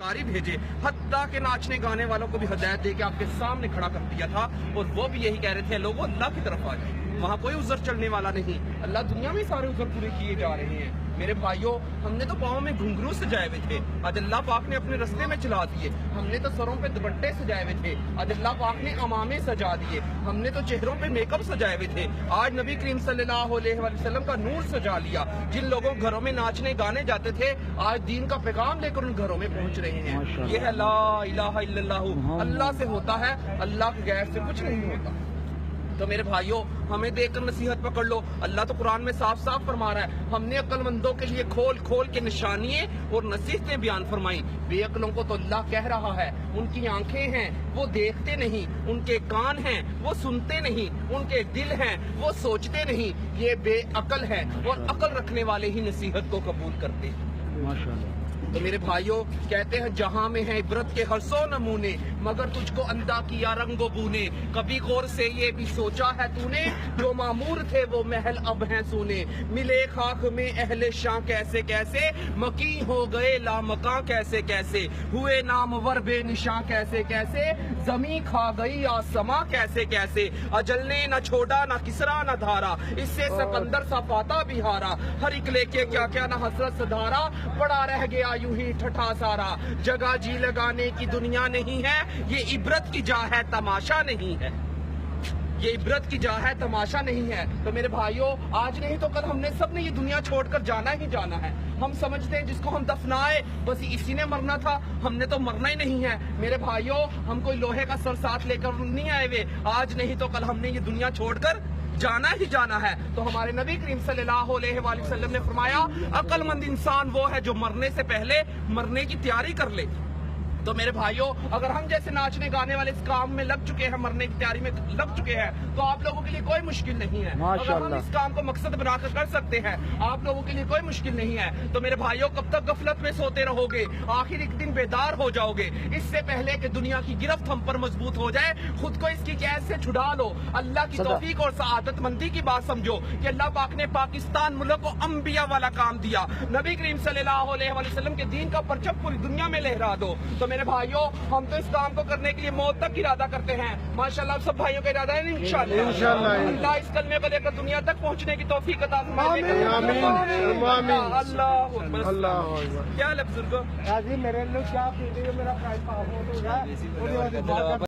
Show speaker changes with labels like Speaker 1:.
Speaker 1: اداکاری بھیجے، حتیٰ کہ ناچنے گانے والوں کو بھی ہدایت دے کے آپ کے سامنے کھڑا کر دیا تھا، اور وہ بھی یہی کہہ رہے تھے لوگوں اللہ کی طرف آ جائیں، وہاں کوئی عذر چلنے والا نہیں، اللہ دنیا میں سارے عذر پورے کیے جا رہے ہیں۔ میرے بھائیوں، ہم نے تو پاؤں میں گھنگرو سجائے ہوئے تھے، آج اللہ پاک نے اپنے رستے میں چلا دیے، ہم نے تو سروں پہ دوپٹے سجائے ہوئے تھے، آج اللہ پاک نے عمامے سجا دیے، ہم نے تو چہروں پہ میک اپ سجائے ہوئے تھے، آج نبی کریم صلی اللہ علیہ وسلم کا نور سجا لیا۔ جن لوگوں گھروں میں ناچنے گانے جاتے تھے، آج دین کا پیغام لے کر ان گھروں میں پہنچ رہے ہیں۔ یہ ہے لا الہ الا اللہ، اللہ سے ہوتا ہے، اللہ کے غیر سے کچھ نہیں ہوتا۔ تو میرے بھائیوں، ہمیں دیکھ کر نصیحت پکڑ لو، اللہ تو قرآن میں صاف صاف فرما رہا ہے، ہم نے عقل مندوں کے لیے کھول کھول کے نشانیاں اور نصیحتیں بیان فرمائی، بے عقلوں کو تو اللہ کہہ رہا ہے ان کی آنکھیں ہیں وہ دیکھتے نہیں، ان کے کان ہیں وہ سنتے نہیں، ان کے دل ہیں وہ سوچتے نہیں، یہ بے عقل ہے، اور عقل رکھنے والے ہی نصیحت کو قبول کرتے ہیں۔
Speaker 2: ماشاءاللہ۔
Speaker 1: تو میرے بھائیوں، کہتے ہیں جہاں میں ہے عبرت کے ہر سو نمونے، مگر تجھ کو اندھا کیا رنگ و بونے، کبھی غور سے یہ بھی سوچا ہے تو نے، جو معمور تھے وہ محل اب ہیں سونے، ملے خاک میں اہل شاں کیسے کیسے، مکی ہو گئے لامکاں کیسے کیسے، ہوئے نامور بے نشاں کیسے کیسے، زمین کھا گئی آسماں کیسے کیسے، اجل نے نہ چھوڑا نہ کسرا نہ دھارا، اس سے سکندر سا فاتح بھی ہارا، ہر ایک لے کے کیا کیا نہ حسرت سدھارا، پڑا رہ گیا یوں ہی ٹھٹھا سارا، جگہ جی لگانے کی دنیا نہیں ہے، یہ عبرت کی جا ہے تماشا نہیں ہے، یہ عبرت کی جا ہے تماشا نہیں ہے۔ تو میرے بھائیوں، آج نہیں تو کل ہم نے سب نے یہ دنیا چھوڑ کر جانا ہی جانا ہے۔ ہم سمجھتے ہیں جس کو ہم دفنائے بس اسی نے مرنا تھا، ہم نے تو مرنا ہی نہیں ہے۔ میرے بھائیوں، ہم کوئی لوہے کا سر ساتھ لے کر نہیں آئے ہوئے، آج نہیں تو کل ہم نے یہ دنیا چھوڑ کر جانا ہی جانا ہے۔ تو ہمارے نبی کریم صلی اللہ علیہ وآلہ وسلم نے فرمایا، عقل مند انسان وہ ہے جو مرنے سے پہلے مرنے کی تیاری کر لے۔ تو میرے بھائیوں، اگر ہم جیسے ناچنے گانے والے اس کام میں لگ چکے ہیں، مرنے کی تیاری میں لگ چکے ہیں، تو آپ لوگوں کے لیے کوئی مشکل نہیں ہے۔ اگر ہم اس کام کو مقصد بنا کر سکتے ہیں، آپ لوگوں کے لیے کوئی مشکل نہیں ہے۔ تو میرے بھائیوں، کب تک غفلت میں سوتے رہو گے؟ آخر ایک دن بیدار ہو جاؤ گے۔ اس سے پہلے کہ دنیا کی گرفت ہم پر مضبوط ہو جائے، خود کو اس کی قید سے چھڑا لو۔ اللہ کی توفیق اور سعادت مندی کی بات سمجھو کہ اللہ پاک نے پاکستان ملک کو انبیاء والا کام دیا، نبی کریم صلی اللہ علیہ وآلہ وسلم کے دین کا پرچم پوری دنیا میں لہرا دو۔ تو میرے بھائیوں، ہم تو اس کام کو کرنے کے لیے موت تک ارادہ کرتے ہیں۔ ماشاءاللہ سب بھائیوں کا ارادہ ہے انشاءاللہ اللہ اس کلمے کو لے کر دنیا تک پہنچنے کی توفیق عطا فرمائے۔ اللہ کیا لفظ کو
Speaker 2: میرے لوگ کیا میرا